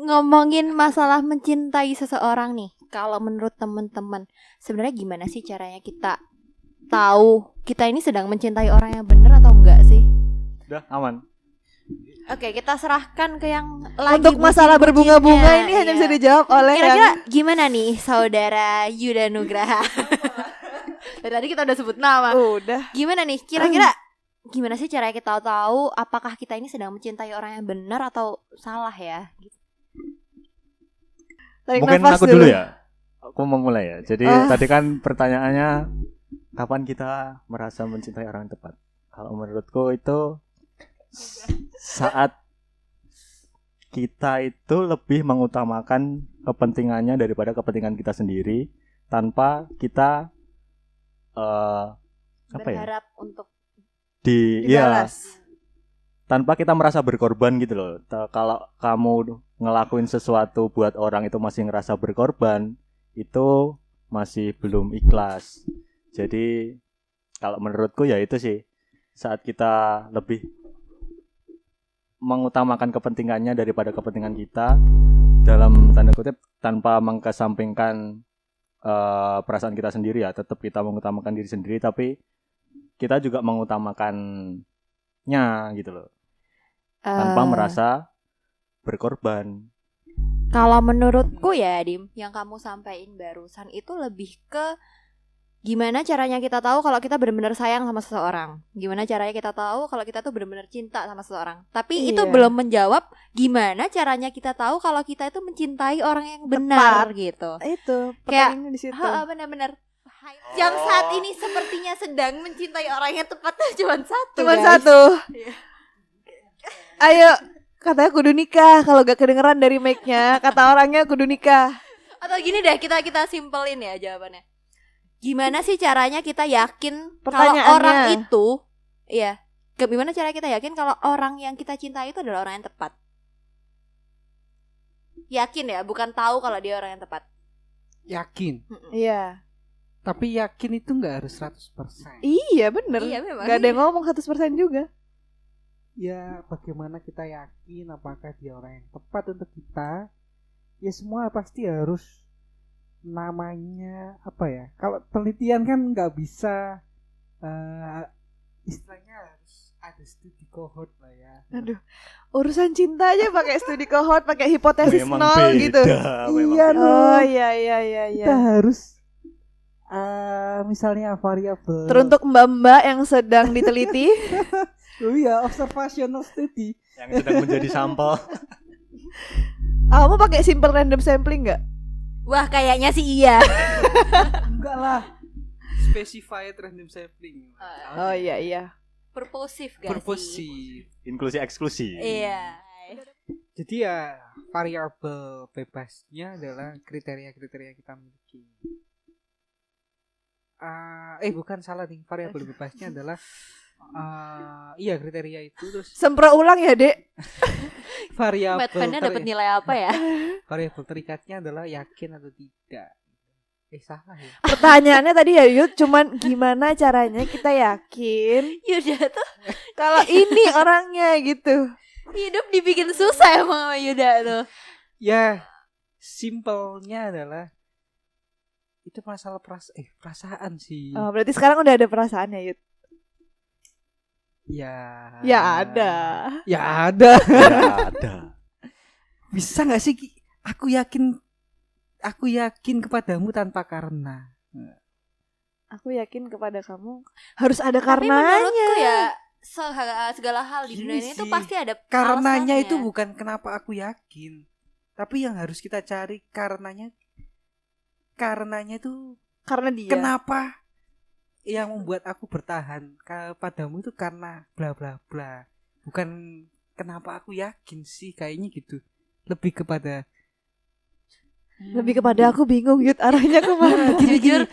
ngomongin masalah mencintai seseorang nih. Kalau menurut teman-teman, sebenarnya gimana sih caranya kita tahu kita ini sedang mencintai orang yang benar atau enggak sih? Udah aman. Oke, kita serahkan ke yang lagi untuk masalah berbunga-bunga ini hanya bisa dijawab oleh kira-kira yang gimana nih saudara Yuda Nugraha? Dari tadi kita udah sebut nama. udah. Gimana nih kira-kira gimana sih caranya kita tahu apakah kita ini sedang mencintai orang yang benar atau salah ya? Tarik Mungkin nafas aku dulu ya. Aku mau mulai ya. Jadi tadi kan pertanyaannya kapan kita merasa mencintai orang yang tepat? Kalau menurutku itu saat kita itu lebih mengutamakan kepentingannya daripada kepentingan kita sendiri tanpa kita berharap untuk dibalas. Tanpa kita merasa berkorban gitu loh. Kalau kamu ngelakuin sesuatu buat orang itu masih ngerasa berkorban, itu masih belum ikhlas. Jadi kalau menurutku ya itu sih, saat kita lebih mengutamakan kepentingannya daripada kepentingan kita, dalam tanda kutip tanpa mengkesampingkan perasaan kita sendiri ya, tetap kita mengutamakan diri sendiri tapi kita juga mengutamakannya gitu loh, tanpa merasa berkorban. Kalau menurutku ya Dim, yang kamu sampaikan barusan itu lebih ke gimana caranya kita tahu kalau kita benar-benar sayang sama seseorang. Gimana caranya kita tahu kalau kita tuh benar-benar cinta sama seseorang. Tapi itu belum menjawab gimana caranya kita tahu kalau kita itu mencintai orang yang benar gitu. Itu Kayak pertanyaannya di situ. benar-benar yang saat ini sepertinya sedang mencintai orang yang tepat tuh cuma satu. Cuma guys. satu. Ayo, katanya kudu nikah. Kalau gak kedengeran dari mic-nya, kata orangnya kudu nikah. Atau gini deh, kita simpelin ya jawabannya. Gimana sih caranya kita yakin kalau orang itu, iya, gimana cara kita yakin kalau orang yang kita cintai itu adalah orang yang tepat? Yakin ya, bukan tahu kalau dia orang yang tepat. Yakin. Iya. Tapi yakin itu gak harus 100%. Iya bener. Iya memang. Gak ada yang ngomong 100% juga. Ya bagaimana kita yakin apakah dia orang yang tepat untuk kita? Ya semua pasti harus namanya apa ya? Kalau penelitian kan nggak bisa istilahnya harus ada studi kohort lah ya. Aduh, urusan cinta aja pakai studi kohort, pakai hipotesis Memang nol beda, gitu. Iya Oh iya. Kita harus misalnya variabel. Teruntuk mbak-mbak yang sedang diteliti. Oh iya, observational study yang sedang menjadi sampel. Kamu pakai simple random sampling nggak? Wah, kayaknya sih iya. enggak lah. Specified random sampling. Oh iya. Purposive gak sih? Purposive. Inklusi eksklusi. Iya. Jadi ya variabel bebasnya adalah kriteria-kriteria kita miliki. Bukan salah nih, variabel bebasnya adalah iya kriteria itu terus Sempro ulang ya dek. variabel Batmannya dapat nilai apa ya? variabel terikatnya adalah yakin atau tidak. Salah ya. Pertanyaannya tadi ya Yud, cuman gimana caranya kita yakin Yuda tuh kalau ini orangnya gitu. hidup dibikin susah emang sama Yuda tuh. Ya simpelnya adalah itu masalah perasaan sih. Oh, berarti sekarang udah ada perasaan ya Yud? Ya ada. Ya ada. Bisa nggak sih aku yakin kepadamu tanpa karena. Aku yakin kepada kamu harus ada Tapi karenanya. menurutku ya segala hal di dunia ini tuh pasti ada karenanya alasannya. itu bukan kenapa aku yakin, tapi yang harus kita cari karenanya itu Karena dia. kenapa yang membuat aku bertahan kepadamu itu karena bla bla bla, bukan kenapa aku yakin sih, kayaknya gitu. Lebih kepada aku bingung Yud arahnya kemana. jujur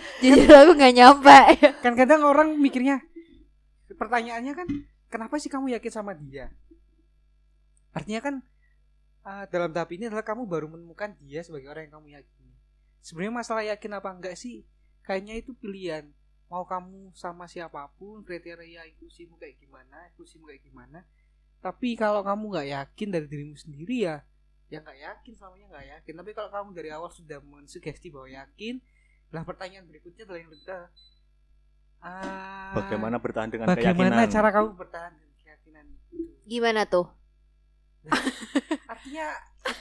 aku nggak nyampe. kan kadang orang mikirnya pertanyaannya kan kenapa sih kamu yakin sama dia, artinya kan dalam tahap ini adalah kamu baru menemukan dia sebagai orang yang kamu yakini. Sebenarnya masalah yakin apa enggak sih kayaknya itu pilihan. Mau kamu sama siapapun, kriteria eksklusifmu kayak gimana, tapi kalau kamu nggak yakin dari dirimu sendiri ya ya nggak yakin, selamanya nggak yakin. Tapi kalau kamu dari awal sudah mensugesti bahwa yakin, lah pertanyaan berikutnya adalah yang lebih Bagaimana bertahan dengan bagaimana keyakinan? cara kamu bertahan dengan keyakinan itu? Gimana tuh? Artinya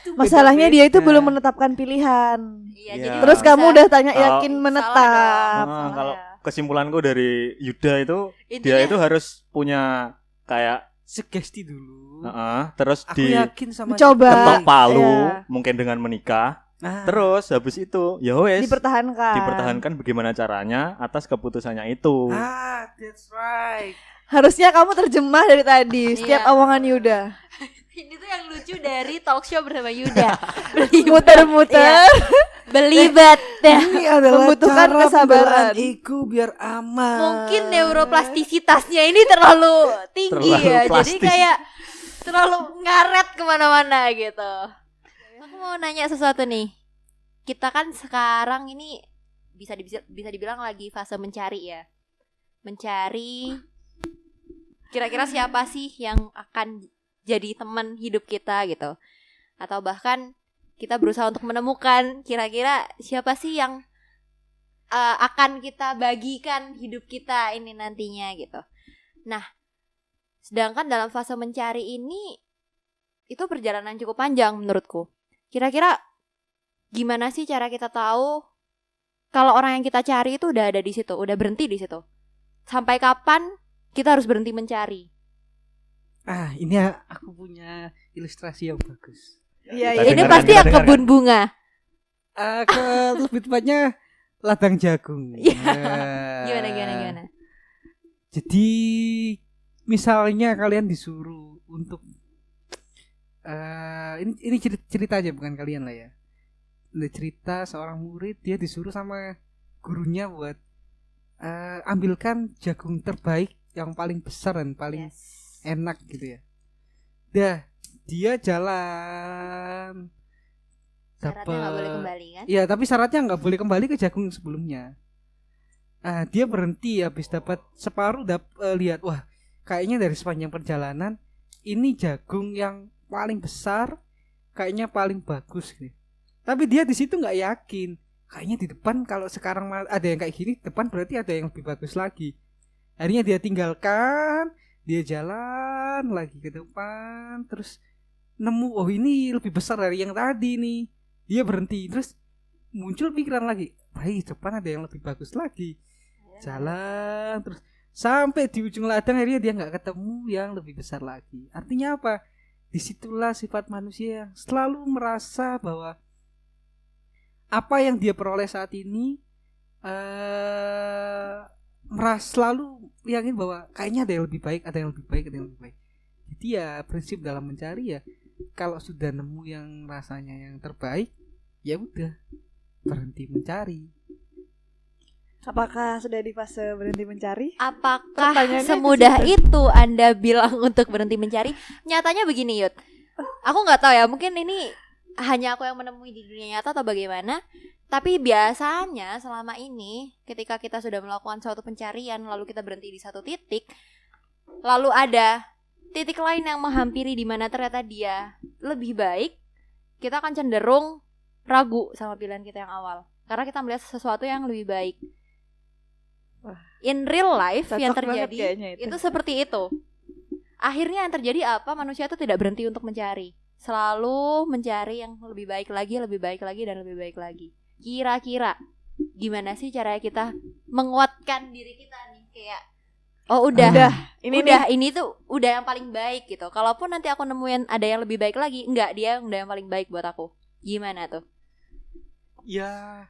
itu Masalahnya dia itu beda-beda. belum menetapkan pilihan. Iya, Iya. jadi Terus bisa- kamu udah tanya Kalau- yakin Salah menetap. dong. Ah, Salah kalau ya. kesimpulanku dari Yuda itu dia Intinya- itu harus punya kayak sugesti dulu. terus Aku di yakin sama Mencoba. ketok palu Iya. mungkin dengan menikah. Nah, Terus habis itu ya wes Dipertahankan. bagaimana caranya atas keputusannya itu. that's right. Harusnya kamu terjemah dari tadi setiap Iya. omongan Yuda. Ini tuh yang lucu dari talk show bersama Yuda. Muter-muter. Belibet ya. Ini adalah Membutuhkan cara kesabaran. pembelaan Iku biar aman. Mungkin neuroplastisitasnya ini terlalu tinggi Terlalu ya. Jadi plastis. kayak terlalu ngaret kemana-mana gitu. Aku mau nanya sesuatu nih. Kita kan sekarang ini bisa dibilang lagi fase mencari ya. Mencari kira-kira siapa sih yang akan jadi teman hidup kita gitu. Atau bahkan kita berusaha untuk menemukan kira-kira siapa sih yang akan kita bagikan hidup kita ini nantinya gitu. Nah, sedangkan dalam fase mencari ini itu perjalanan cukup panjang menurutku. Kira-kira gimana sih cara kita tahu kalau orang yang kita cari itu udah ada di situ, udah berhenti di situ? Sampai kapan kita harus berhenti mencari? Ini aku punya ilustrasi yang bagus. Iya, Kita iya. Ini dengarkan, pasti kita yang dengarkan. kebun bunga. Lebih tepatnya ladang jagung. Iya. Nah, Gimana? Jadi misalnya kalian disuruh untuk ini cerita aja, bukan kalian lah ya. Ini cerita seorang murid, dia disuruh sama gurunya buat ambilkan jagung terbaik yang paling besar dan paling enak gitu ya. Dia jalan. Syaratnya nggak boleh kembali kan? Iya, tapi syaratnya nggak boleh kembali ke jagung sebelumnya. Dia berhenti habis dapat separuh, lihat, wah, kayaknya dari sepanjang perjalanan ini jagung yang paling besar, kayaknya paling bagus gitu. Tapi dia di situ nggak yakin. Kayaknya di depan kalau sekarang ada yang kayak gini, di depan berarti ada yang lebih bagus lagi. Akhirnya dia tinggalkan, dia jalan lagi ke depan, terus nemu, oh ini lebih besar dari yang tadi nih. Dia berhenti, terus muncul pikiran lagi, baik, depan ada yang lebih bagus lagi. Jalan terus sampai di ujung ladang, akhirnya dia nggak ketemu yang lebih besar lagi. Artinya apa? Disitulah sifat manusia yang selalu merasa bahwa apa yang dia peroleh saat ini merasa selalu yakin bahwa kayaknya ada yang lebih baik, ada yang lebih baik, ada yang lebih baik. Jadi ya prinsip dalam mencari ya, kalau sudah nemu yang rasanya yang terbaik, ya udah berhenti mencari. Apakah sudah di fase berhenti mencari? Apakah Pertanyaannya semudah ke situ. itu Anda bilang untuk berhenti mencari? Nyatanya begini, Yud. Aku nggak tahu ya, mungkin ini hanya aku yang menemui di dunia nyata atau bagaimana. Tapi biasanya selama ini ketika kita sudah melakukan suatu pencarian, lalu kita berhenti di satu titik, lalu ada titik lain yang menghampiri di mana ternyata dia lebih baik, kita akan cenderung ragu sama pilihan kita yang awal karena kita melihat sesuatu yang lebih baik. In real life yang Cocok banget terjadi kayaknya itu seperti itu. Akhirnya yang terjadi apa? Manusia itu tidak berhenti untuk mencari, selalu mencari yang lebih baik lagi, lebih baik lagi, dan lebih baik lagi. Kira-kira gimana sih cara kita menguatkan diri kita nih, kayak oh udah ini tuh udah yang paling baik gitu. Kalaupun nanti aku nemuin ada yang lebih baik lagi, enggak, dia udah yang paling baik buat aku. Gimana tuh? Ya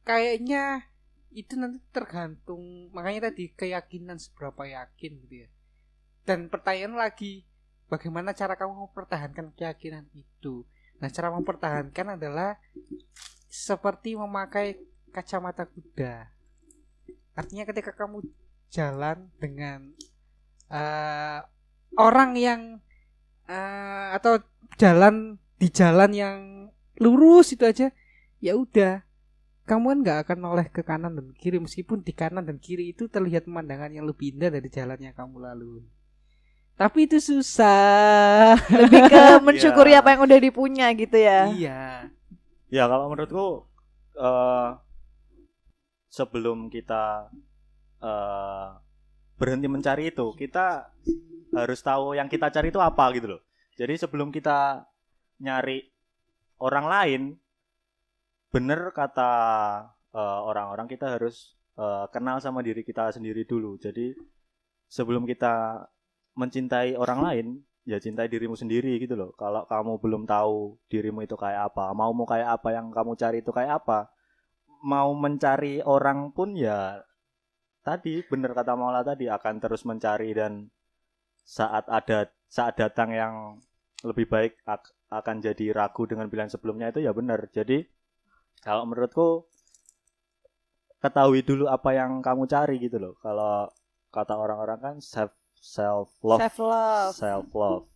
kayaknya itu nanti tergantung, makanya tadi keyakinan seberapa yakin gitu ya. Dan pertanyaan lagi, bagaimana cara kamu mempertahankan keyakinan itu? Nah, cara mempertahankan adalah seperti memakai kacamata kuda. Artinya ketika kamu jalan dengan orang yang atau jalan di jalan yang lurus itu aja, ya udah, kamu kan nggak akan noleh ke kanan dan kiri, meskipun di kanan dan kiri itu terlihat pemandangan yang lebih indah dari jalan yang kamu lalui. Tapi itu susah. Lebih ke mensyukuri Iya. apa yang udah dipunya gitu ya. Iya. Ya kalau menurutku sebelum kita eh, berhenti mencari itu, kita harus tahu yang kita cari itu apa gitu loh. Jadi sebelum kita nyari orang lain, bener kata orang-orang, kita harus kenal sama diri kita sendiri dulu. Jadi sebelum kita mencintai orang lain, ya cintai dirimu sendiri gitu loh. Kalau kamu belum tahu dirimu itu kayak apa, mau kayak apa, yang kamu cari itu kayak apa, mau mencari orang pun ya tadi bener kata Maula tadi, akan terus mencari, dan saat datang yang lebih baik akan jadi ragu dengan pilihan sebelumnya. Itu ya benar. Jadi kalau menurutku, ketahui dulu apa yang kamu cari gitu loh. Kalau kata orang-orang kan self love.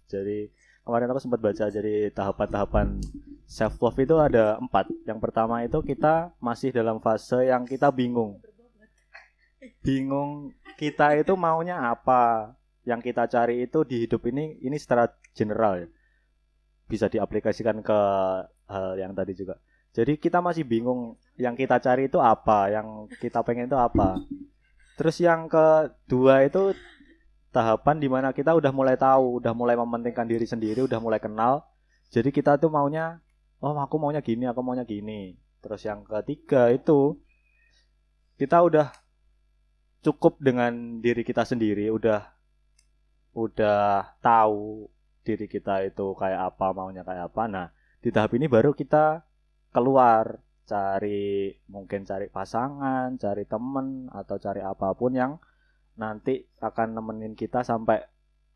Jadi kemarin aku sempat baca, jadi tahapan-tahapan self love itu ada 4. Yang pertama itu kita masih dalam fase yang kita bingung kita itu maunya apa, yang kita cari itu di hidup ini secara general ya, bisa diaplikasikan ke hal yang tadi juga. Jadi kita masih bingung yang kita cari itu apa, yang kita pengen itu apa. Terus yang kedua itu tahapan dimana kita udah mulai tahu, udah mulai mementingkan diri sendiri, udah mulai kenal. Jadi kita tuh maunya, oh aku maunya gini, aku maunya gini. Terus yang ketiga itu kita udah cukup dengan diri kita sendiri, udah tahu diri kita itu kayak apa, maunya kayak apa. Nah, di tahap ini baru kita keluar, mungkin cari pasangan, cari temen, atau cari apapun yang nanti akan nemenin kita sampai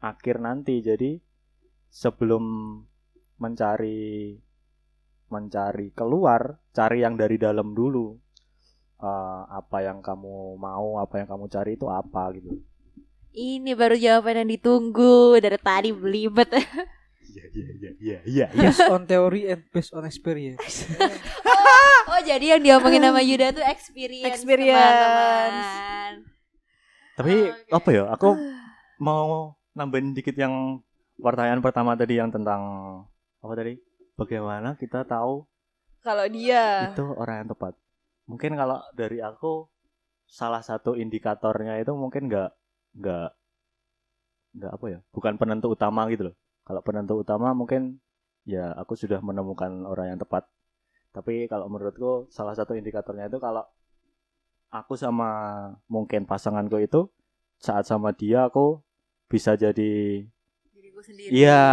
akhir nanti. Jadi sebelum mencari keluar, cari yang dari dalam dulu. Apa yang kamu mau, apa yang kamu cari itu apa gitu. Ini baru jawaban yang ditunggu dari tadi, belibet. Iya. Based on theory and based on experience. Oh, jadi yang diomongin sama Yuda tuh experience. Teman-teman. Tapi Oke. apa ya? Aku mau nambahin dikit yang pertanyaan pertama tadi, yang tentang apa tadi? Bagaimana kita tahu Kalau dia itu orang yang tepat? Mungkin kalau dari aku, salah satu indikatornya itu mungkin nggak apa ya? Bukan penentu utama gitu loh. Kalau penentu utama mungkin ya aku sudah menemukan orang yang tepat. Tapi kalau menurutku salah satu indikatornya itu kalau aku sama mungkin pasanganku itu, saat sama dia aku bisa jadi Diriku sendiri. Iya,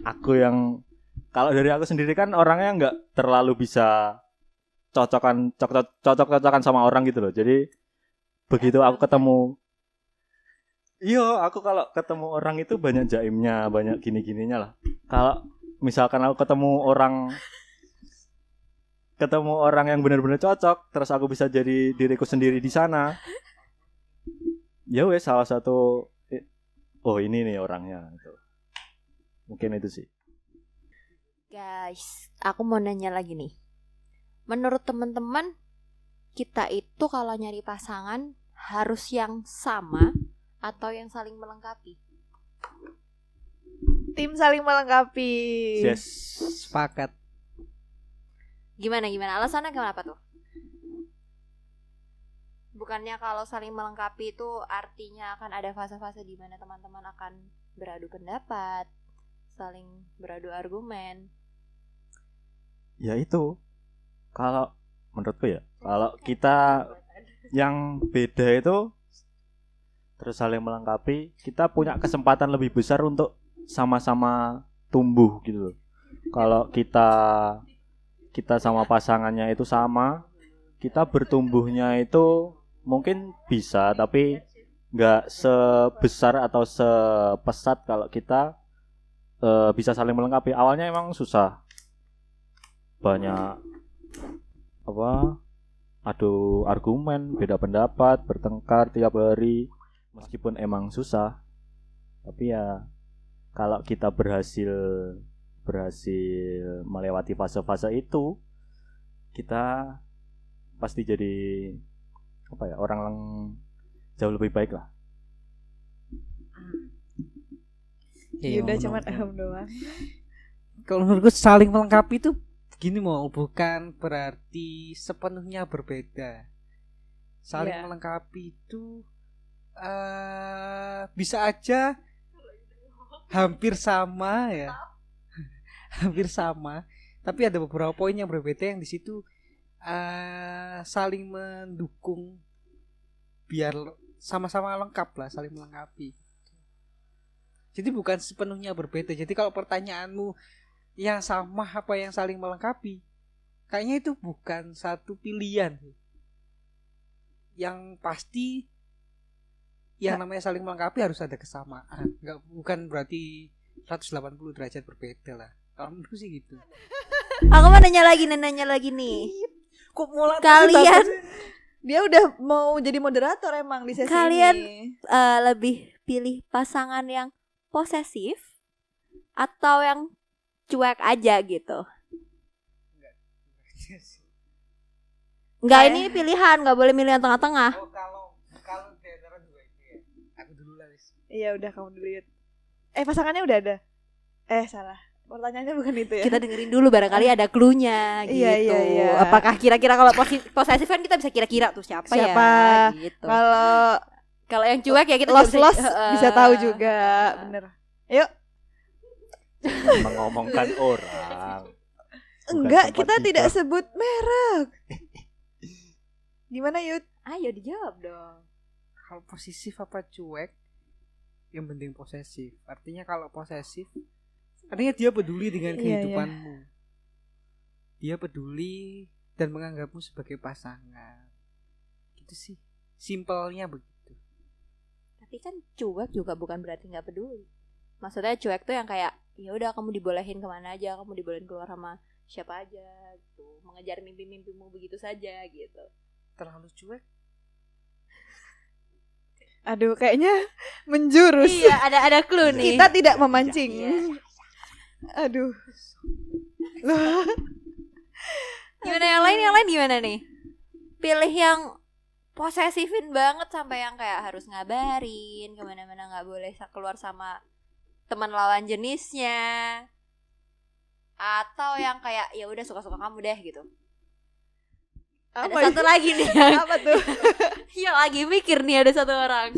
aku yang, kalau dari aku sendiri kan orangnya nggak terlalu bisa cocok-cocokan sama orang gitu loh. Jadi begitu aku ketemu, aku kalau ketemu orang itu banyak jaimnya, banyak gini-gininya lah. Kalau misalkan aku ketemu orang yang benar-benar cocok, terus aku bisa jadi diriku sendiri di sana, ya wes, salah satu, oh ini nih orangnya gitu. Mungkin itu sih. Guys, aku mau nanya lagi nih. Menurut teman-teman, kita itu kalau nyari pasangan harus yang sama atau yang saling melengkapi? tim saling melengkapi. Yes. Sepakat. Gimana? Alasannya kenapa tuh? Bukannya kalau saling melengkapi itu artinya akan ada fase-fase di mana teman-teman akan beradu pendapat, saling beradu argumen. Ya itu, kalau menurutku ya, kalau kita yang beda itu terus saling melengkapi, kita punya kesempatan lebih besar untuk sama-sama tumbuh gitu loh. Kalau kita sama pasangannya itu sama, kita bertumbuhnya itu mungkin bisa, tapi nggak sebesar atau sepesat kalau kita bisa saling melengkapi. Awalnya emang susah, banyak adu argumen, beda pendapat, bertengkar tiap hari. Meskipun emang susah, tapi ya kalau kita berhasil melewati fase-fase itu, kita pasti jadi orang jauh lebih baik lah. Ya udah mau cuman nongkrong. doang. Kalau menurutku saling melengkapi itu gini mau bukan berarti sepenuhnya berbeda. Saling Iya. melengkapi itu bisa aja hampir sama ya. Hampir sama, tapi ada beberapa poin yang berbeda yang di situ saling mendukung biar sama-sama lengkap lah, saling melengkapi. Jadi bukan sepenuhnya berbeda. Jadi kalau pertanyaanmu yang sama apa yang saling melengkapi, kayaknya itu bukan satu pilihan. Yang pasti yang namanya saling melengkapi harus ada kesamaan. Bukan berarti 180 derajat berbeda lah. Kalau menurutku sih gitu. Aku mau nanya lagi nih. Kok mulai Kalian Dia udah mau jadi moderator emang di sesi Kalian- ini. lebih pilih pasangan yang posesif atau yang cuek aja gitu? Enggak, Kayak- ini pilihan, nggak boleh milih yang tengah-tengah. Oh, kalau di antara dua itu ya. Aku dulu lah, Wis. Iya udah kamu dulu Yud. Pasangannya udah ada. Salah. Pertanyaannya bukan itu ya. Kita dengerin dulu barangkali ada clue-nya gitu. Iya, iya, iya. Apakah kira-kira kalau posesif kan kita bisa kira-kira tuh siapa ya gitu. Kalau Kalau yang cuek ya kita juga los bisa tahu juga, bener. Yuk. Mengomongkan orang. Bukan Enggak, tempat kita tidak sebut merek. Gimana Yud? Ayo dijawab dong. Kalau posesif apa cuek? Yang penting posesif. Artinya kalau posesif, artinya dia peduli dengan Iya, kehidupanmu. Dia peduli dan menganggapmu sebagai pasangan. Gitu sih. Simpelnya begitu. Tapi kan cuek juga bukan berarti nggak peduli. Maksudnya cuek tuh yang kayak ya udah kamu dibolehin kemana aja, kamu dibolehin keluar sama siapa aja gitu, mengejar mimpi-mimpimu begitu saja gitu. Terlalu cuek. Aduh, kayaknya menjurus. Iya, ada clue nih. Kita tidak memancing. Iya. Aduh. Loh. Gimana yang lain gimana nih? Pilih yang posesifin banget sampai yang kayak harus ngabarin kemana-mana, nggak boleh keluar sama teman lawan jenisnya, atau yang kayak ya udah suka-suka kamu deh gitu. Ada Apa satu lagi nih yang, Apa tuh? yang lagi mikir nih, ada satu orang.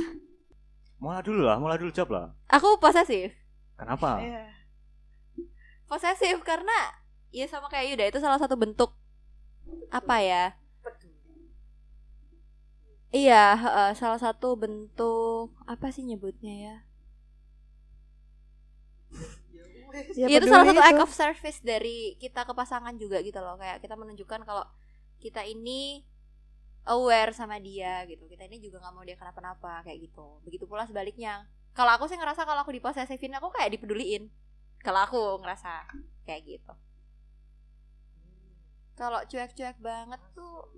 Mulai dulu jawab lah. Aku posesif. Kenapa? Iya. Posesif karena ya sama kayak Yuda, itu salah satu bentuk apa ya? Iya, salah satu bentuk apa sih nyebutnya ya? Ya, Iya, itu salah peduli satu itu. act of service dari kita ke pasangan juga gitu loh. Kayak kita menunjukkan kalau kita ini aware sama dia gitu. Kita ini juga gak mau dia kenapa-napa kayak gitu. Begitu pula sebaliknya. Kalau aku sih ngerasa kalau aku diposesifin, aku kayak dipeduliin. Kalau aku ngerasa kayak gitu. Kalau cuek-cuek banget tuh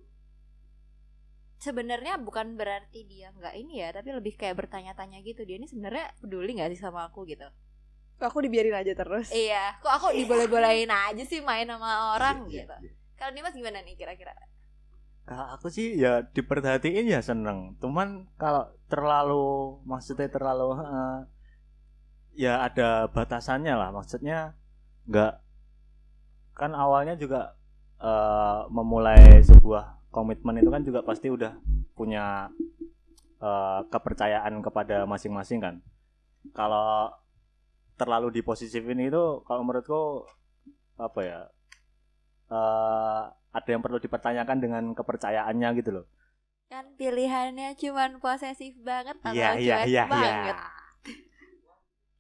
sebenarnya bukan berarti dia nggak ini ya, tapi lebih kayak bertanya-tanya gitu, dia ini sebenarnya peduli nggak sih sama aku gitu. Kok aku dibiarin aja terus? Iya, kok aku diboleh-bolehin aja sih main sama orang gitu. Kalau Dimas gimana nih kira-kira? Kalau aku sih ya diperhatiin ya seneng. Cuman kalau maksudnya terlalu ya ada batasannya lah. Maksudnya nggak, kan awalnya juga memulai sebuah komitmen itu kan juga pasti udah punya kepercayaan kepada masing-masing kan. Kalau terlalu diposisifin itu kalau menurutku apa ya, ada yang perlu dipertanyakan dengan kepercayaannya gitu loh. Kan pilihannya cuman posesif banget atau Iya cuek banget.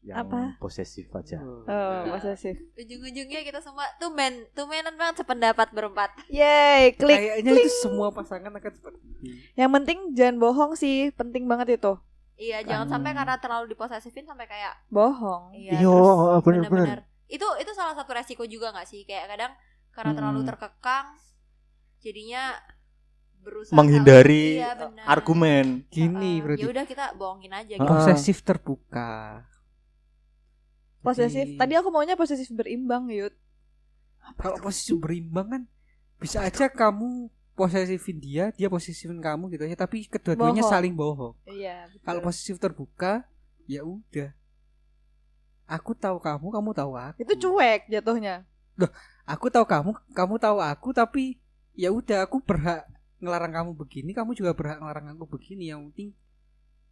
Yang Apa? posesif aja. Oh, posesif. Ujung-ujungnya kita semua tumenan banget sependapat berempat. Yeay, klik. Kayaknya itu semua pasangan akan seperti itu. Yang penting jangan bohong sih, penting banget itu. Iya, jangan sampai karena terlalu diposesifin sampai kayak Bohong. iya, Iya, terus bener-bener. bener-bener. Itu salah satu resiko juga nggak sih? Kayak kadang karena terlalu terkekang, jadinya berusaha Menghindari iya, benar. argumen. Gini Ya berarti udah kita bohongin aja Ah. gitu. posesif terbuka. Posesif. Jadi, Tadi aku maunya posesif berimbang, Yud. kalau posesif berimbang kan bisa aja kamu posesifin dia posesifin kamu gitu aja, tapi kedua-duanya Bohong. saling bohong. Iya. Kalau posesif terbuka, ya udah. Aku tahu kamu, kamu tahu aku. Itu cuek jatuhnya. Aku tahu kamu, kamu tahu aku, tapi ya udah aku berhak ngelarang kamu begini, kamu juga berhak ngelarang aku begini. Yang penting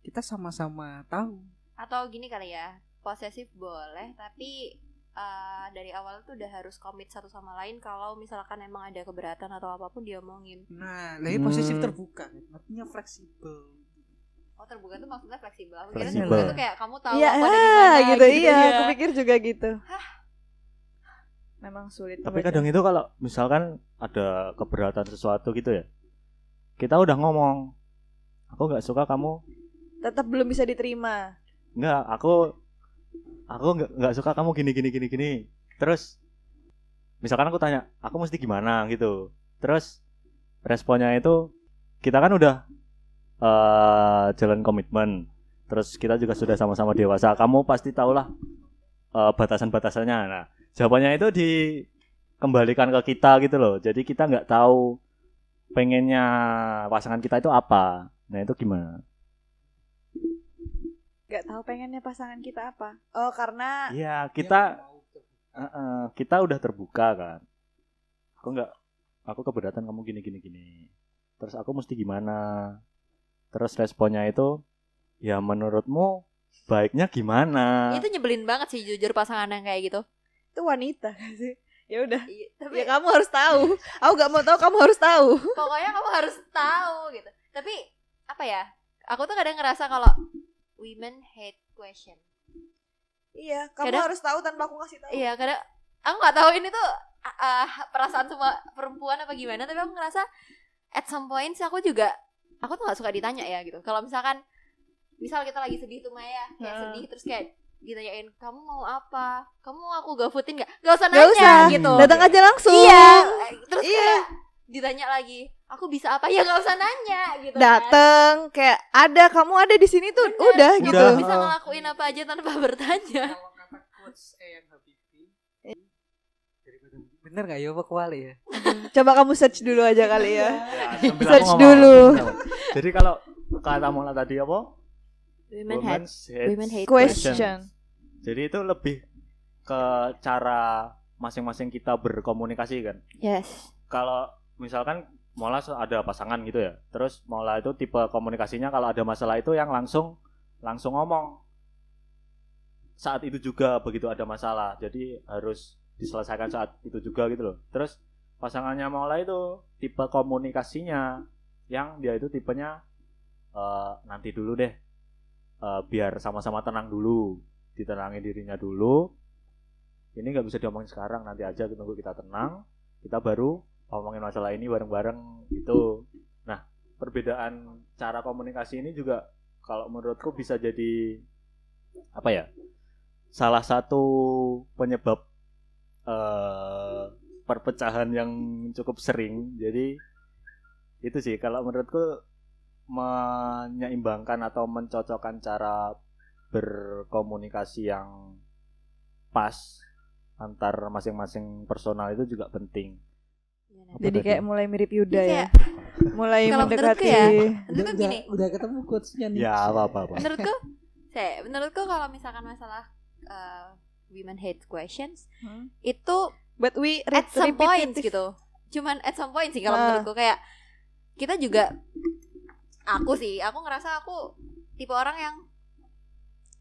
kita sama-sama tahu. Atau gini kali ya, posesif boleh, tapi dari awal tuh udah harus komit satu sama lain. Kalau misalkan emang ada keberatan atau apapun diomongin. Nah, lagi posesif terbuka, artinya fleksibel. Oh, terbuka tuh maksudnya fleksibel. Aku kira Fleksibel. terbuka tuh kayak kamu tahu Iya, aku ada di mana gitu, iya. ya. Aku pikir juga gitu. Memang sulit. Tapi membaca. kadang itu kalau misalkan ada keberatan sesuatu gitu ya, kita udah ngomong, aku nggak suka kamu. tetap belum bisa diterima. Nggak, aku nggak suka kamu gini. Terus misalkan aku tanya, aku mesti gimana gitu. Terus responnya itu kita kan udah jalan komitmen. Terus kita juga sudah sama-sama dewasa. Kamu pasti tahulah batasan-batasannya. Nah, jawabannya itu dikembalikan ke kita gitu loh. Jadi kita nggak tahu pengennya pasangan kita itu apa. Nah, itu gimana? Gak tahu pengennya pasangan kita apa. Oh, karena Iya, kita udah terbuka kan. Aku keberatan kamu gini. Terus aku mesti gimana? Terus responnya itu, ya menurutmu baiknya gimana? Itu nyebelin banget sih jujur pasangan yang kayak gitu. itu wanita kan sih. Ya udah. Iya, tapi Ya kamu harus tahu. Aku gak mau tahu, kamu harus tahu. pokoknya kamu harus tahu gitu. Tapi apa ya? Aku tuh kadang ngerasa kalau women hate question. Iya, kamu Kadang- harus tahu tanpa aku kasih tahu. Iya, kadang aku nggak tahu ini tuh perasaan semua perempuan apa gimana, tapi aku ngerasa at some point sih aku tuh nggak suka ditanya ya gitu. Kalau misal kita lagi sedih tuh Maya, kayak sedih terus kayak ditanyain kamu mau apa, kamu mau aku gafutin nggak usah Gak nanya usah. gitu. Datang aja langsung. Iya, terus Iya. kayak ditanya lagi aku bisa apa, ya nggak usah nanya gitu. kan. Dateng kayak kamu ada di sini tuh. Bener. Udah gitu. Udah. Bisa ngelakuin apa aja tanpa bertanya. Kalau kata quotes yang Habibie, daripada bener nggak ya apa kuali ya? Coba kamu search dulu aja kali ya. Sambil Search aku ngomong. dulu. Jadi kalau kata Mola tadi apa? Women hate Question. Jadi itu lebih ke cara masing-masing kita berkomunikasi kan. Yes. Kalau misalkan Mola ada pasangan gitu ya. Terus Mola itu tipe komunikasinya kalau ada masalah itu yang langsung ngomong. Saat itu juga begitu ada masalah. Jadi harus diselesaikan saat itu juga gitu loh. Terus pasangannya Mola itu tipe komunikasinya yang dia itu tipenya nanti dulu deh. Biar sama-sama tenang dulu, ditenangin dirinya dulu. Ini nggak bisa diomongin sekarang, nanti aja tunggu kita tenang, kita baru ngomongin masalah ini bareng-bareng gitu. Nah, perbedaan cara komunikasi ini juga kalau menurutku bisa jadi apa ya? Salah satu penyebab perpecahan yang cukup sering. Jadi itu sih kalau menurutku menyeimbangkan atau mencocokkan cara berkomunikasi yang pas antar masing-masing personal itu juga penting. Apa Jadi tadi? kayak mulai mirip Yuda Iya, ya. Mulai Kalau mendekati. menurutku gini. Udah ketemu quotesnya nih. Ya apa-apa. menurutku kalau misalkan masalah women hate questions Hmm. itu But we at some point repetitive. gitu. Cuman at some point sih kalau Ah. menurutku kayak kita juga aku ngerasa aku tipe orang yang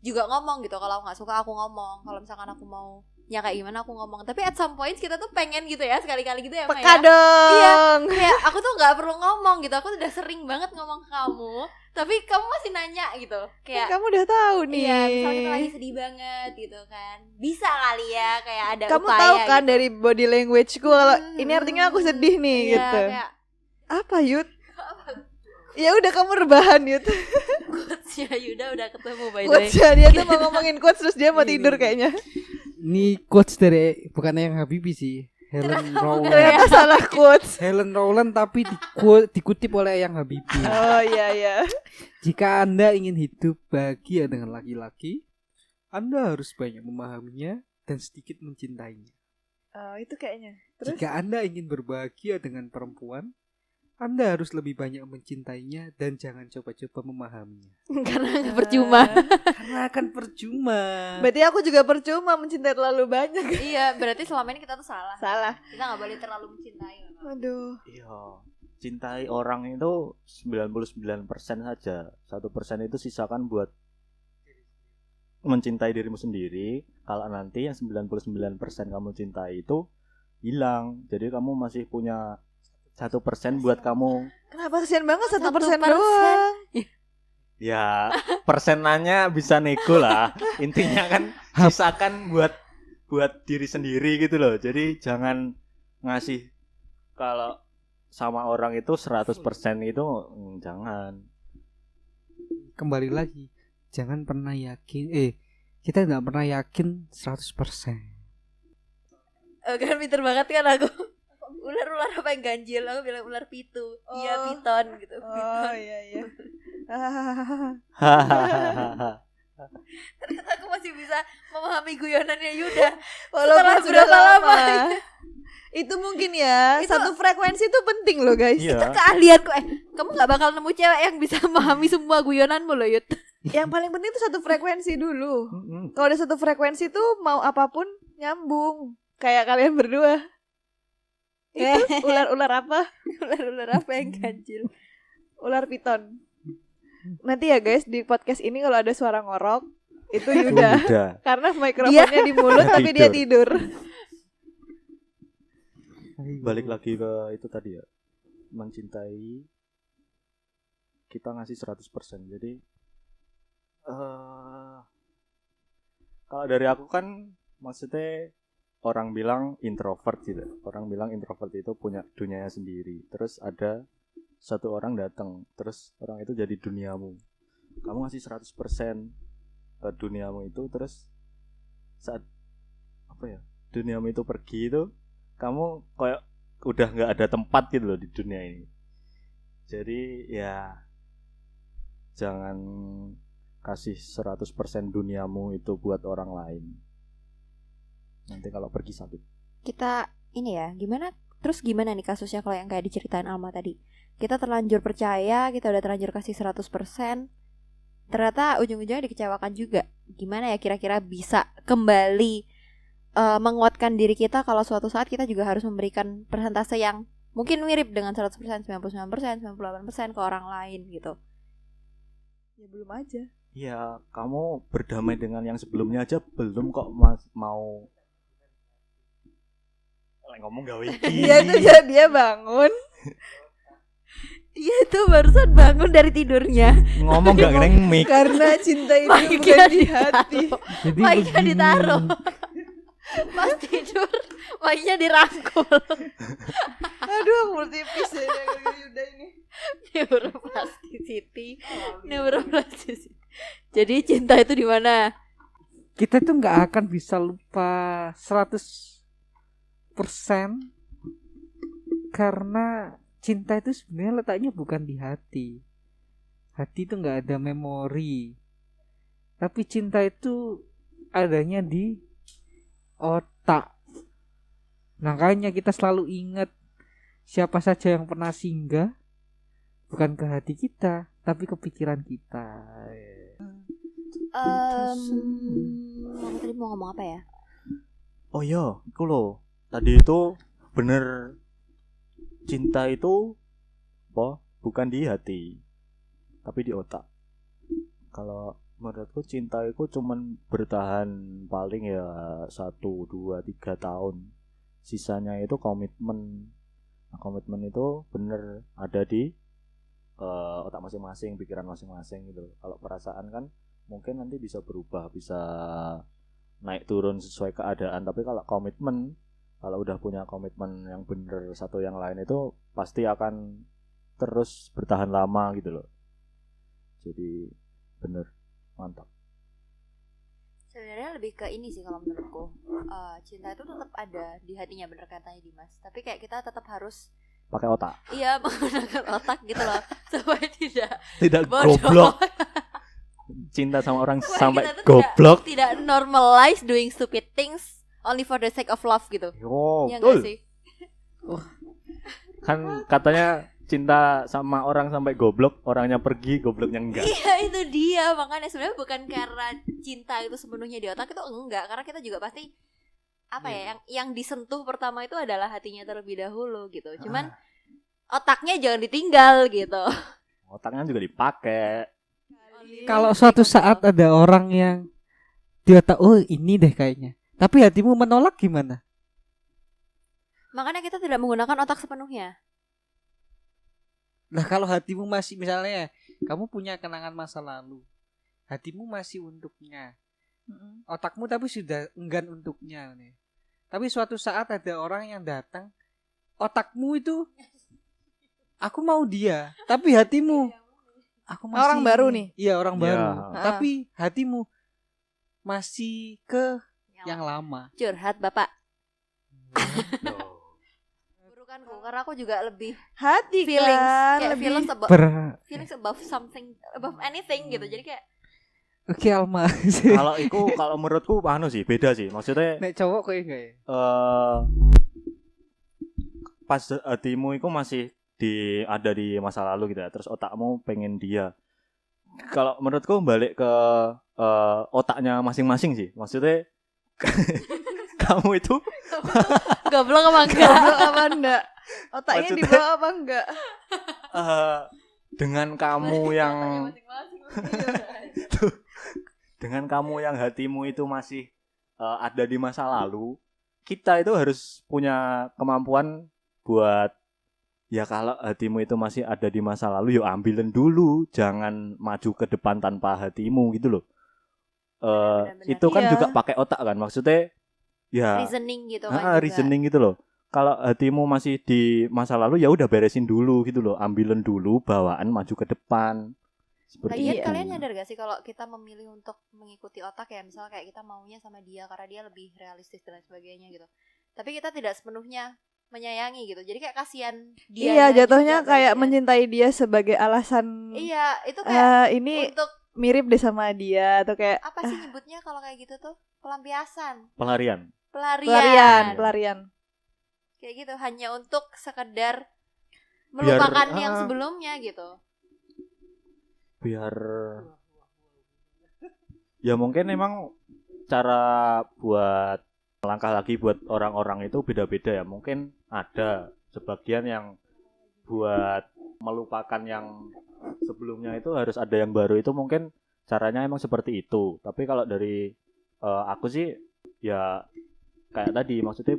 juga ngomong gitu. Kalau nggak suka aku ngomong, kalau misalkan aku mau ya kayak gimana aku ngomong. Tapi at some point kita tuh pengen gitu ya, sekali-kali gitu ya Maya. Peka dong. Kayak aku tuh nggak perlu ngomong gitu, aku udah sering banget ngomong ke kamu, tapi kamu masih nanya gitu. Kayak Kamu udah tahu nih. iya, misalnya kita lagi sedih banget gitu kan, bisa kali ya kayak ada Kamu upaya tahu kan gitu. dari body languageku kalau ini artinya aku sedih nih Iya, gitu. kayak Apa Yud? Ya udah kamu rebahan Yud. quotes-nya Yuda udah ketemu by the way. Quotes dia tuh mau ngomongin quotes terus dia mau tidur kayaknya. Ini quotes dari bukan yang Habibie sih, Helen Rowland. Ternyata salah quotes. Helen Rowland tapi dikutip oleh yang Habibie. Oh iya. Jika Anda ingin hidup bahagia dengan laki-laki, Anda harus banyak memahaminya dan sedikit mencintainya. Oh, itu kayaknya. Terus Jika Anda ingin berbahagia dengan perempuan, Anda harus lebih banyak mencintainya dan jangan coba-coba memahaminya. Karena nggak percuma. Karena akan percuma. Berarti aku juga percuma mencintai terlalu banyak. Iya, berarti selama ini kita tuh salah. Salah. Kita nggak boleh terlalu mencintai. Aduh. Iya, cintai orang itu 99% saja. 1% itu sisakan buat mencintai dirimu sendiri. Kalau nanti yang 99% kamu cintai itu hilang, jadi kamu masih punya 1% buat kamu. Kenapa kasihan banget 1% 1% doang? Ya, persenannya bisa nego lah. Intinya kan sisakan buat diri sendiri gitu loh. Jadi jangan ngasih kalau sama orang itu 100% itu jangan. Kembali lagi, jangan pernah yakin kita nggak pernah yakin 100%. Kan pinter banget kan aku. Ular apa yang ganjil? Aku bilang ular pitu. Iya, piton gitu. Oh iya. Ternyata aku masih bisa memahami guyonannya Yuda. Walaupun Setelah sudah berapa lama. lama? Itu mungkin ya, Itu- satu frekuensi itu penting loh guys. Iya. Keahlianku. Kamu gak bakal nemu cewek yang bisa memahami semua guyonanmu loh, Yud. Yang paling penting itu satu frekuensi dulu. Mm-mm. Kalau ada satu frekuensi tuh mau apapun nyambung. Kayak kalian berdua. Itu ular-ular apa? Ular-ular apa yang ganjil? Ular piton. Nanti ya guys, di podcast ini kalau ada suara ngorok, itu Yuda. Udah. Karena mikrofonnya di mulut Dia tapi dia tidur. Balik lagi ke itu tadi ya. Mencintai kita ngasih 100%. Jadi kalau dari aku kan maksudnya orang bilang introvert gitu. Orang bilang introvert itu punya dunianya sendiri. Terus ada satu orang datang, terus orang itu jadi duniamu. Kamu ngasih 100% ke duniamu itu, terus saat duniamu itu pergi itu, kamu kayak udah nggak ada tempat gitu loh di dunia ini. Jadi ya jangan kasih 100% duniamu itu buat orang lain. Nanti kalau pergi sakit. Kita ini ya, gimana nih kasusnya kalau yang kayak diceritain Alma tadi? Kita terlanjur percaya, kita udah terlanjur kasih 100%, ternyata ujung-ujungnya dikecewakan juga. Gimana ya kira-kira bisa kembali menguatkan diri kita kalau suatu saat kita juga harus memberikan persentase yang mungkin mirip dengan 100%, 99%, 98% ke orang lain gitu. Ya belum aja. Ya kamu berdamai dengan yang sebelumnya aja belum kok mau ngomong gawe iki. Dia tuh dia bangun. Dia tuh barusan bangun dari tidurnya. Ngomong gak neng mic. Karena cinta itu Mic-nya bukan di hati. Jadi Mic-nya begini. ditaruh. Pas tidur, mic-nya dirangkul. Aduh, aku multipis ya Yuda ini. Neuroplasticity. Jadi cinta itu di mana? Kita tuh nggak akan bisa lupa 100% karena cinta itu sebenarnya letaknya bukan di hati. Hati itu nggak ada memori, tapi cinta itu adanya di otak. Makanya kita selalu ingat siapa saja yang pernah singgah bukan ke hati kita, tapi ke pikiran kita. Aku tadi mau ngomong apa ya? Oh iya, iku lho. Tadi itu bener, cinta itu bukan di hati, tapi di otak. Kalau menurutku cinta itu cuman bertahan paling ya 1, 2, 3 tahun. Sisanya itu komitmen. Nah, komitmen itu bener ada di otak masing-masing, pikiran masing-masing gitu. Kalau perasaan kan mungkin nanti bisa berubah, bisa naik turun sesuai keadaan. Tapi kalau komitmen, kalau udah punya komitmen yang bener satu yang lain itu pasti akan terus bertahan lama gitu loh. Jadi bener, mantap. Sebenarnya lebih ke ini sih kalau menurutku. Cinta itu tetap ada di hatinya, bener katanya Dimas. Tapi kayak kita tetap harus Pakai otak, menggunakan otak gitu loh, supaya tidak bodoh. goblok. Cinta sama orang Supaya sampai kita tuh goblok. tidak normalize doing stupid things only for the sake of love gitu. Yo, Iya betul. nggak sih? Kan katanya cinta sama orang sampai goblok, orangnya pergi, gobloknya enggak. Iya itu dia, makanya sebenarnya bukan karena cinta itu sepenuhnya di otak, itu enggak, karena kita juga pasti apa ya, yang disentuh pertama itu adalah hatinya terlebih dahulu gitu. Cuman otaknya jangan ditinggal gitu. Otaknya juga dipakai. Kalau suatu saat ada orang yang dia tahu, oh ini deh kayaknya, tapi hatimu menolak gimana? Makanya kita tidak menggunakan otak sepenuhnya. Nah kalau hatimu masih, misalnya kamu punya kenangan masa lalu, hatimu masih untuknya, otakmu tapi sudah enggan untuknya nih. Tapi suatu saat ada orang yang datang, otakmu itu aku mau dia, tapi hatimu aku masih Orang baru nih. Iya orang Iya. baru. Ah. Tapi hatimu masih ke yang lama. Curhat bapak. Burukanku, karena aku juga lebih Hati feelings, kan kayak lebih feelings above something, above anything gitu. Jadi kayak Oke Alma. Kalau menurutku anu sih, beda sih. Maksudnya Nek cowok kayak enggak ya? Pas hatimu itu masih ada di masa lalu gitu ya. Terus otakmu pengen dia. Kalau menurutku balik ke otaknya masing-masing sih. Maksudnya kamu itu goblok apa enggak? goblok apa enggak? Otaknya Maksudnya- dibawa apa enggak? dengan kamu yang dengan kamu yang hatimu itu masih ada di masa lalu, kita itu harus punya kemampuan buat ya kalau hatimu itu masih ada di masa lalu, yuk ambilin dulu, jangan maju ke depan tanpa hatimu gitu loh. Benar-benar. Itu kan Iya. juga pakai otak kan, maksudnya ya Reasoning gitu kan juga. reasoning gitu loh. Kalau hatimu masih di masa lalu ya udah beresin dulu gitu loh, ambilin dulu bawaan maju ke depan. Seperti Lagian itu. kalian nyadar gak sih kalau kita memilih untuk mengikuti otak ya, misalnya kayak kita maunya sama dia karena dia lebih realistis dan lain sebagainya gitu. Tapi kita tidak sepenuhnya menyayangi gitu. Jadi kayak kasihan dia. Iya, jatuhnya kayak mencintai dia sebagai alasan Iya, itu kayak ini untuk mirip deh sama dia atau kayak apa sih nyebutnya kalau kayak gitu tuh? Pelampiasan, Pelarian. pelarian. Kayak gitu, hanya untuk sekedar melupakan yang ah. sebelumnya gitu. Biar ya mungkin emang cara buat melangkah lagi buat orang-orang itu beda-beda ya. Mungkin ada sebagian yang buat melupakan yang sebelumnya itu harus ada yang baru, itu mungkin caranya emang seperti itu. Tapi kalau dari aku sih ya kayak tadi, maksudnya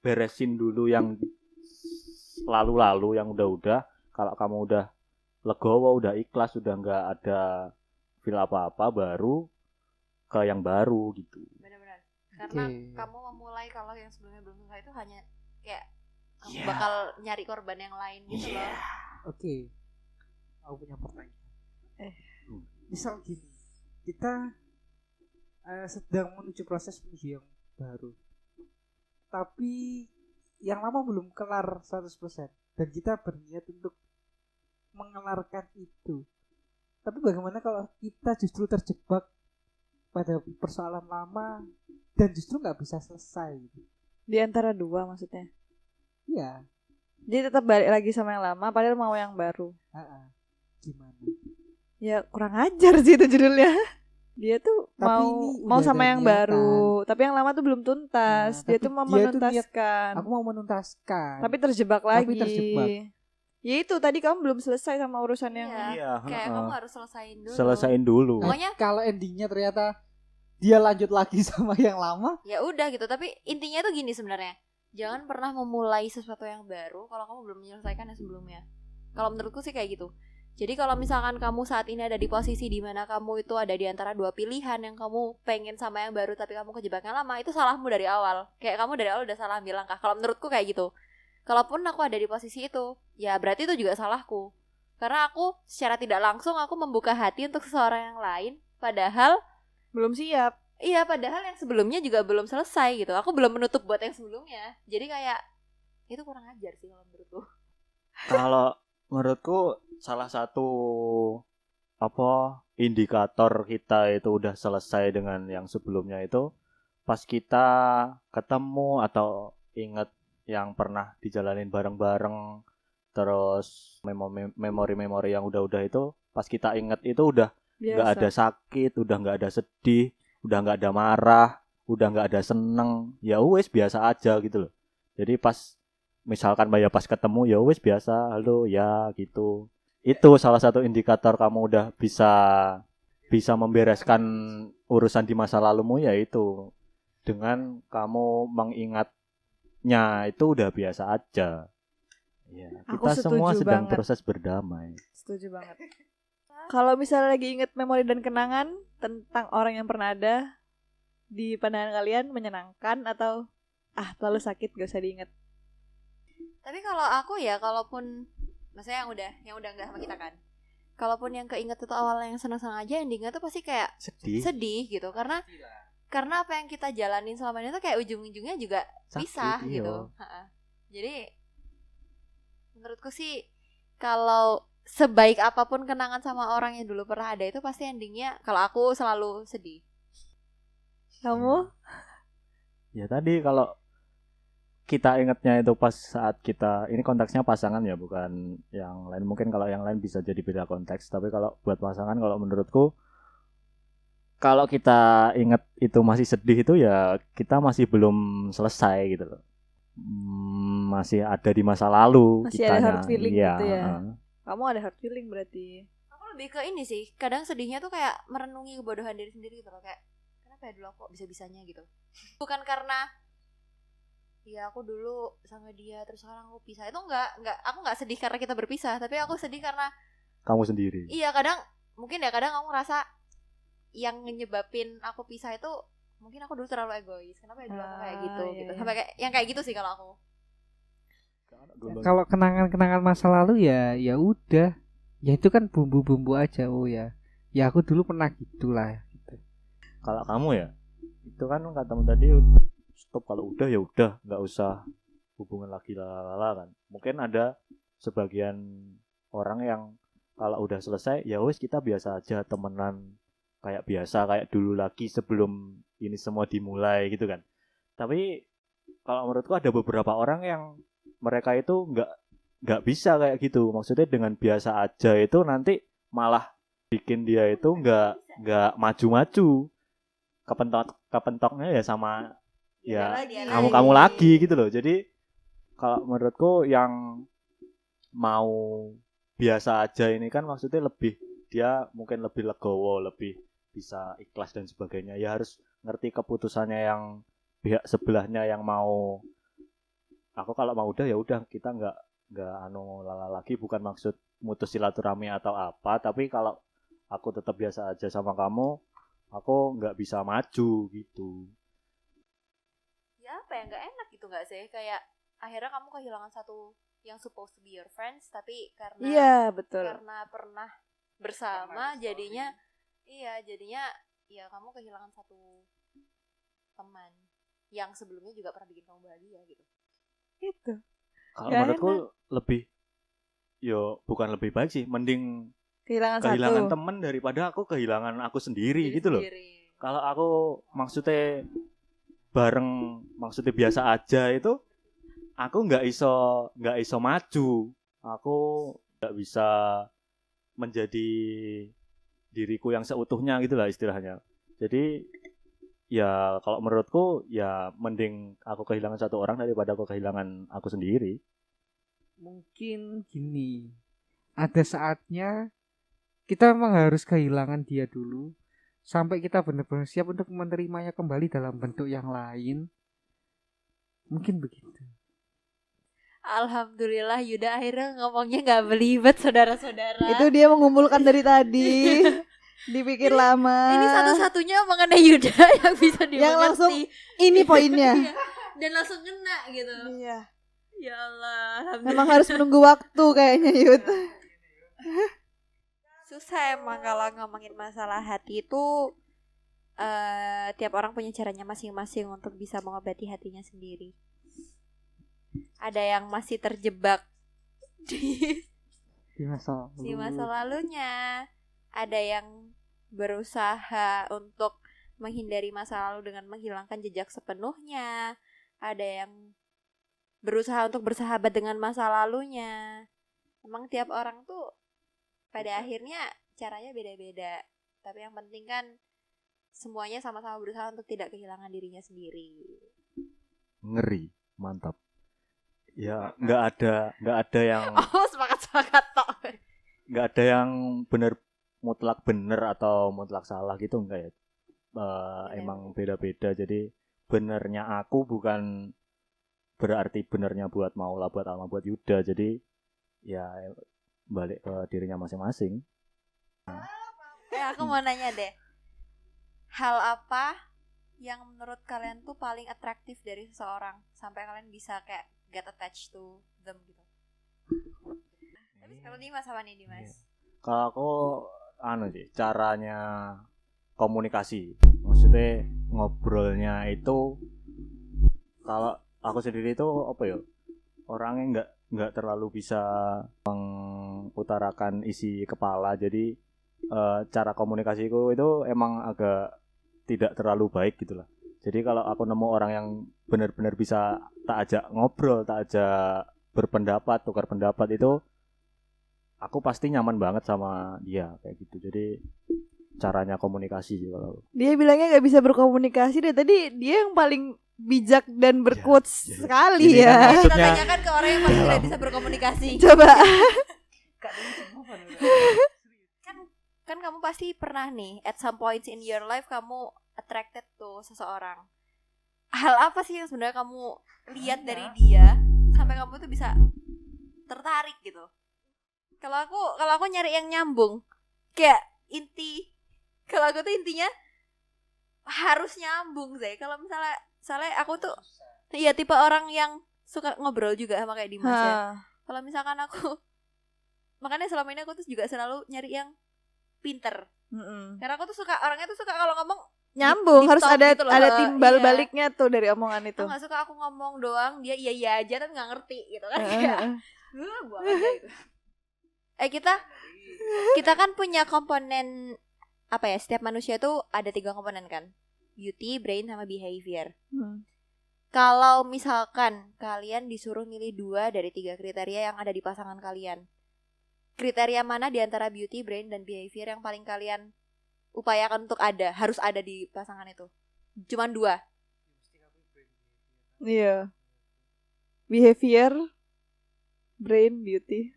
beresin dulu yang lalu-lalu, yang udah-udah. Kalau kamu udah legowo, udah ikhlas, udah nggak ada feel apa-apa, baru ke yang baru gitu. Benar-benar. Karena Oke. kamu memulai kalau yang sebelumnya belum selesai itu hanya kayak kamu Yeah. bakal nyari korban yang lain gitu loh. Oke. Aku punya pertanyaan. Misal gini, kita sedang menuju proses menuju yang baru, tapi yang lama belum kelar 100% dan kita berniat untuk mengelarkan itu. Tapi bagaimana kalau kita justru terjebak pada persoalan lama dan justru nggak bisa selesai gitu? Di antara dua maksudnya. Iya. Jadi tetap balik lagi sama yang lama padahal mau yang baru. Gimana? Ya kurang ajar sih itu judulnya. Dia tuh Tapi ini mau udah sama ada yang niatan. baru, tapi yang lama tuh belum tuntas. Nah, Dia tapi tuh mau dia tuh menuntaskan. Aku mau menuntaskan. Tapi terjebak Tapi lagi. terjebak. Ya itu tadi kamu belum selesai sama urusan yang Iya. Iya, Kayak heeh. kamu harus selesain dulu. Selesain dulu. Pokoknya- Kalau endingnya ternyata dia lanjut lagi sama yang lama, Ya udah gitu, tapi intinya tuh gini sebenarnya. Jangan pernah memulai sesuatu yang baru kalau kamu belum menyelesaikan yang sebelumnya. Kalau menurutku sih kayak gitu. Jadi kalau misalkan kamu saat ini ada di posisi di mana kamu itu ada di antara dua pilihan, yang kamu pengen sama yang baru tapi kamu kejebak yang lama, itu salahmu dari awal. Kayak kamu dari awal udah salah ambil langkah. Kalau menurutku kayak gitu. Kalaupun aku ada di posisi itu, ya berarti itu juga salahku. Karena aku secara tidak langsung aku membuka hati untuk seseorang yang lain, padahal belum siap. iya, padahal yang sebelumnya juga belum selesai gitu. Aku belum menutup buat yang sebelumnya. Jadi kayak itu kurang ajar sih kalau menurutku. Kalau menurutku salah satu indikator kita itu udah selesai dengan yang sebelumnya itu pas kita ketemu atau inget yang pernah dijalanin bareng-bareng, Terus memori-memori yang udah itu pas kita inget itu udah nggak Biasa. ada sakit, udah nggak ada sedih, udah nggak ada marah, udah nggak ada seneng, ya wes biasa aja gitu loh. Jadi pas misalkan ya pas ketemu ya wes biasa, halo ya gitu. Itu salah satu indikator kamu udah bisa membereskan urusan di masa lalumu, yaitu dengan kamu mengingatnya itu udah biasa aja. Ya, Aku kita semua setuju sedang banget. proses berdamai. Setuju banget. Kalau misalnya lagi inget memori dan kenangan tentang orang yang pernah ada, di pandangan kalian menyenangkan atau terlalu sakit gak usah diinget? Tapi kalau aku ya, kalaupun maksudnya yang udah nggak sama kita kan, kalaupun yang keinget itu awalnya yang senang-senang aja, endingnya tuh pasti kayak sedih gitu, karena apa yang kita jalanin selama ini tuh kayak ujung-ujungnya juga Sakit, pisah iya. gitu. Jadi menurutku sih kalau sebaik apapun kenangan sama orang yang dulu pernah ada itu pasti endingnya, kalau aku selalu sedih. Kamu? Ya tadi kalau kita ingatnya itu pas saat kita, ini konteksnya pasangan ya, bukan yang lain. Mungkin kalau yang lain bisa jadi beda konteks, tapi kalau buat pasangan, kalau menurutku kalau kita ingat itu masih sedih itu ya kita masih belum selesai gitu loh. Masih ada di masa lalu Masih kitanya. ada hard feeling Iya, gitu ya. Kamu ada hard feeling berarti. Aku lebih ke ini sih, kadang sedihnya tuh kayak merenungi kebodohan diri sendiri gitu loh, kayak kenapa ya dulu aku kok bisa-bisanya gitu. Bukan karena ya aku dulu sama dia terus sekarang aku pisah, itu enggak, aku enggak sedih karena kita berpisah, tapi aku sedih karena kamu sendiri. iya, kadang aku ngerasa yang nyebabin aku pisah itu mungkin aku dulu terlalu egois. Kenapa ya dulu aku kayak gitu iya, gitu. iya. Sampai kayak yang kayak gitu sih kalau aku. Kalau kenangan-kenangan masa lalu ya udah. Ya itu kan bumbu-bumbu aja. Oh ya. Ya aku dulu pernah gitulah gitu. Kalau kamu ya, itu kan katamu tadi stop, kalau udah ya udah, nggak usah hubungan lagi lalala kan. Mungkin ada sebagian orang yang kalau udah selesai ya wes kita biasa aja temenan kayak biasa, kayak dulu lagi sebelum ini semua dimulai gitu kan. Tapi kalau menurutku ada beberapa orang yang mereka itu nggak bisa kayak gitu. Maksudnya dengan biasa aja itu nanti malah bikin dia itu nggak maju-maju. Kepentoknya ya sama ya kamu lagi gitu loh. Jadi kalau menurutku yang mau biasa aja ini kan maksudnya lebih, dia mungkin lebih legowo, lebih bisa ikhlas dan sebagainya. Ya harus ngerti keputusannya yang pihak sebelahnya yang mau. Aku kalau mau udah ya udah, kita nggak lala lagi, bukan maksud mutus silaturahmi atau apa, tapi kalau aku tetap biasa aja sama kamu, aku nggak bisa maju gitu. Ya apa ya, nggak enak gitu nggak sih, kayak akhirnya kamu kehilangan satu yang supposed to be your friends, tapi karena Iya, betul. karena pernah bersama jadinya ya kamu kehilangan satu teman yang sebelumnya juga pernah bikin kamu bahagia gitu. Itu. Kalau Nggak menurutku enak. lebih, bukan lebih baik sih, mending Kehilangan kehilangan satu. teman daripada aku kehilangan aku sendiri gitu loh. Sendiri. Kalau aku maksudnya bareng, maksudnya biasa aja itu, aku nggak iso maju, aku nggak bisa menjadi diriku yang seutuhnya gitulah istilahnya. Jadi ya kalau menurutku ya mending aku kehilangan satu orang daripada aku kehilangan aku sendiri. Mungkin gini. Ada saatnya kita memang harus kehilangan dia dulu sampai kita benar-benar siap untuk menerimanya kembali dalam bentuk yang lain. Mungkin begitu. Alhamdulillah Yuda akhirnya ngomongnya nggak belibet, saudara-saudara. Itu dia mengumpulkan dari tadi. Dipikir lama. Ini satu-satunya mengenai Yuda yang bisa dimengerti. Yang langsung ini poinnya. Iya. Dan langsung kena gitu. Iya. Ya Allah, alhamdulillah. Memang harus menunggu waktu kayaknya, Yud. Susah emang kalau ngomongin masalah hati itu. Tiap orang punya caranya masing-masing untuk bisa mengobati hatinya sendiri. Ada yang masih terjebak di masa lalunya. Ada yang berusaha untuk menghindari masa lalu dengan menghilangkan jejak sepenuhnya. Ada yang berusaha untuk bersahabat dengan masa lalunya. Emang tiap orang tuh pada akhirnya caranya beda-beda. Tapi yang penting kan semuanya sama-sama berusaha untuk tidak kehilangan dirinya sendiri. Ngeri, mantap. Ya, nggak ada yang Oh, sepakat tok. nggak ada yang benar mutlak bener atau mutlak salah gitu enggak ya. Emang beda-beda. Jadi benernya aku bukan berarti benernya buat Maula, buat Alma, buat Yuda. Jadi ya balik ke dirinya masing-masing. Aku mau nanya deh. Hal apa yang menurut kalian tuh paling atraktif dari seseorang sampai kalian bisa kayak get attached to them gitu? Tapi sekarang Dimas apa nih Dimas? Kalau aku sih caranya komunikasi. Maksudnya ngobrolnya itu, kalau aku sendiri itu apa ya? Orangnya nggak terlalu bisa mengutarakan isi kepala. Jadi cara komunikasiku itu emang agak tidak terlalu baik gitulah. Jadi kalau aku nemu orang yang benar-benar bisa tak ajak ngobrol, tak ajak berpendapat, tukar pendapat, itu aku pasti nyaman banget sama dia kayak gitu. Jadi caranya komunikasi sih kalau. Dia bilangnya nggak bisa berkomunikasi deh. Tadi dia yang paling bijak dan berquotes sekali Ini kan ya. maksudnya- Kita tanyakan ke orang yang paling tidak bisa berkomunikasi. Coba. Kan kamu pasti pernah nih at some points in your life kamu attracted to seseorang. Hal apa sih yang sebenarnya kamu lihat dari dia sampai kamu tuh bisa tertarik gitu? Kalau aku nyari yang nyambung, kayak kalau aku tuh intinya harus nyambung sih. Kalau misalnya aku tuh iya tipe orang yang suka ngobrol juga sama kayak Dimas ya. Kalau misalkan makanya selama ini aku tuh juga selalu nyari yang pinter. Karena aku tuh orangnya tuh suka kalau ngomong Nyambung, deep harus talk ada gitu loh. ada timbal Iya. baliknya tuh dari omongan itu. Aku nggak suka aku ngomong doang dia iya aja tapi nggak ngerti gitu kan. Kayak buang aja gitu. Kita kan punya komponen apa ya, setiap manusia tuh ada 3 komponen kan, beauty, brain, sama behavior. Kalau misalkan kalian disuruh milih 2 dari 3 kriteria yang ada di pasangan kalian, kriteria mana di antara beauty, brain, dan behavior yang paling kalian upayakan untuk harus ada di pasangan itu? Cuman 2. Iya. Behavior, brain, beauty.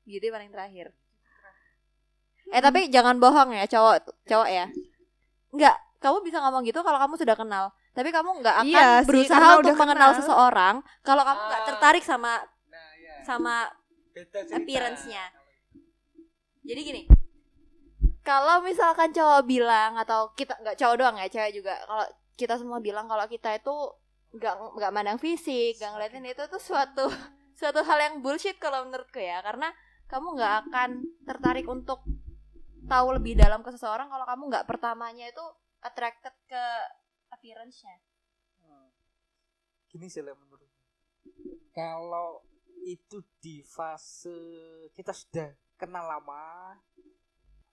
Beauty paling terakhir. Tapi jangan bohong ya, cowok ya. Enggak, kamu bisa ngomong gitu kalau kamu sudah kenal. Tapi kamu enggak akan Iya sih, berusaha karena untuk udah mengenal kenal. seseorang kalau kamu enggak tertarik sama Nah, ya. sama Beda cerita. appearance-nya. Jadi gini, kalau misalkan cowok bilang, atau kita nggak cowok doang ya, cewek juga, kalau kita semua bilang kalau kita itu nggak mandang fisik, nggak ngeliatin, itu tuh suatu hal yang bullshit kalau menurutku ya, karena kamu nggak akan tertarik untuk tahu lebih dalam ke seseorang kalau kamu nggak pertamanya itu attracted ke appearance-nya. Gini sih lah menurut. Kalau itu di fase kita sudah kenal lama,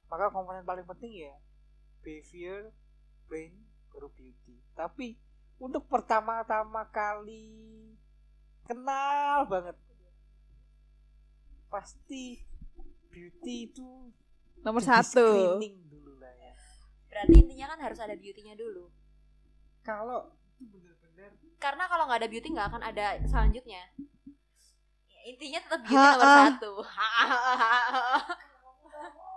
maka komponen paling penting ya behavior, brain, baru beauty. Tapi untuk pertama-tama kali kenal banget, pasti beauty itu Nomor jadi 1. screening dulu lah ya. Berarti intinya kan harus ada beauty-nya dulu. Kalau itu benar-benar Karena kalau nggak ada beauty nggak akan ada selanjutnya. Ya, intinya tetap beauty Ha-ah. nomor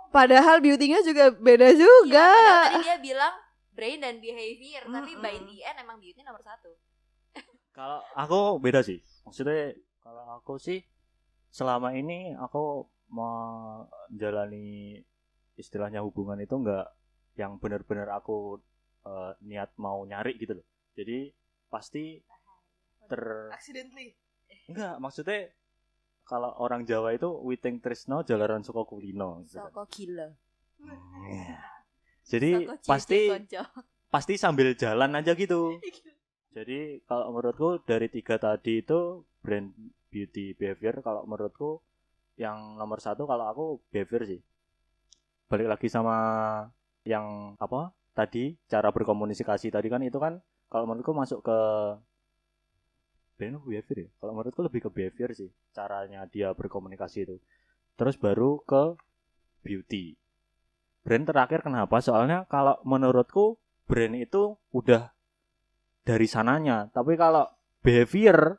1. Padahal beauty-nya juga beda Iya, juga. padahal tadi dia bilang brain dan behavior, tapi by the end emang beauty nomor 1. Kalau aku beda sih. Maksudnya kalau aku sih selama ini aku menjalani istilahnya hubungan itu enggak yang benar-benar aku niat mau nyari gitu loh. Jadi pasti Accidentally. enggak, maksudnya kalau orang Jawa itu witing tresno jalaran saka kulino gitu kan. Soko gila. Iya. Jadi Soko cici pasti konco. pasti sambil jalan aja gitu. Jadi kalau menurutku dari 3 tadi itu brand, beauty, behavior, kalau menurutku yang nomor 1 kalau aku behavior sih. Balik lagi sama yang apa tadi, cara berkomunikasi tadi kan, itu kan kalau menurutku masuk ke brand behavior ya. Kalau menurutku lebih ke behavior sih, caranya dia berkomunikasi itu. Terus baru ke beauty. Brand terakhir kenapa? Soalnya kalau menurutku brand itu udah dari sananya. Tapi kalau behavior,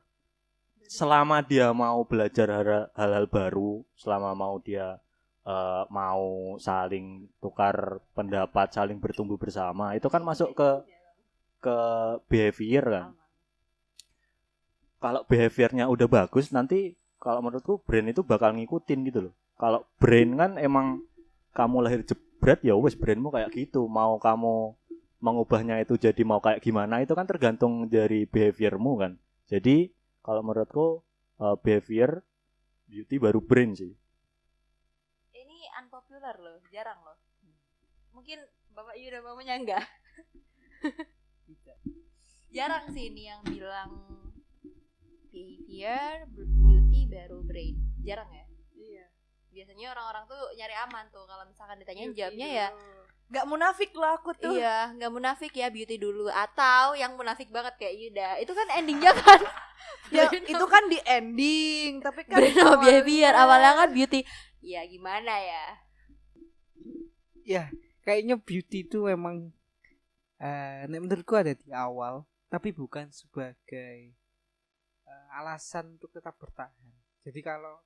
selama dia mau belajar hal-hal baru, selama mau dia mau saling tukar pendapat, saling bertumbuh bersama, itu kan masuk ke behavior kan. Kalau behaviornya udah bagus, nanti kalau menurutku brand itu bakal ngikutin gitu loh. Kalau brand kan emang kamu lahir jebret ya wes brandmu kayak gitu. Mau kamu mengubahnya itu jadi mau kayak gimana itu kan tergantung dari behaviormu kan. Jadi kalau menurutku behavior beauty baru brand sih. Ini unpopular loh, jarang loh. Mungkin Bapak Yuda mau menyanggah. Jarang sih ini yang bilang behavior beauty baru brain. Jarang ya? Iya. Biasanya orang-orang tuh nyari aman tuh. Kalau misalkan ditanyain jawabnya ya Gak munafik loh aku tuh. iya, nggak munafik ya beauty dulu. Atau yang munafik banget kayak Yuda. Itu kan endingnya kan Ya itu kan di ending, tapi kan brand sama behavior. Awalnya kan beauty. Ya gimana ya? Ya, kayaknya beauty itu memang menurutku ada di awal, tapi bukan sebagai alasan untuk tetap bertahan. Jadi kalau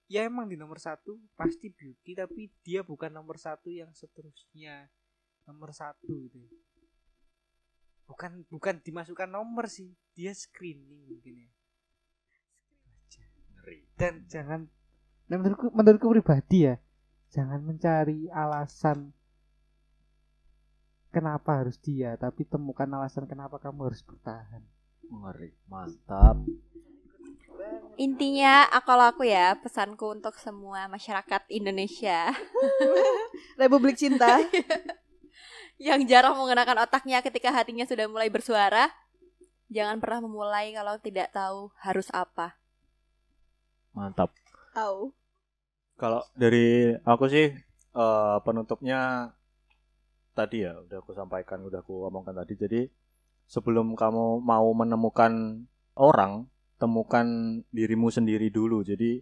ya emang di nomor satu pasti beauty, tapi dia bukan nomor satu yang seterusnya nomor satu gitu. Bukan dimasukkan nomor sih, dia screening mungkin ya. Ngeri. Dan jangan, nah menurutku pribadi ya, jangan mencari alasan kenapa harus dia, tapi temukan alasan kenapa kamu harus bertahan. Ngeri. Mantap. Intinya kalau aku ya pesanku untuk semua masyarakat Indonesia Republik Cinta. yang jarang menggunakan otaknya ketika hatinya sudah mulai bersuara, jangan pernah memulai kalau tidak tahu harus apa. Mantap. Au. Kalau dari aku sih penutupnya tadi ya udah aku sampaikan, udah aku omongkan tadi. Jadi sebelum kamu mau menemukan orang, temukan dirimu sendiri dulu. Jadi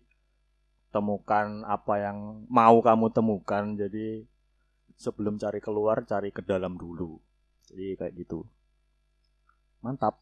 temukan apa yang mau kamu temukan. Jadi sebelum cari keluar, cari ke dalam dulu. Jadi kayak gitu. Mantap.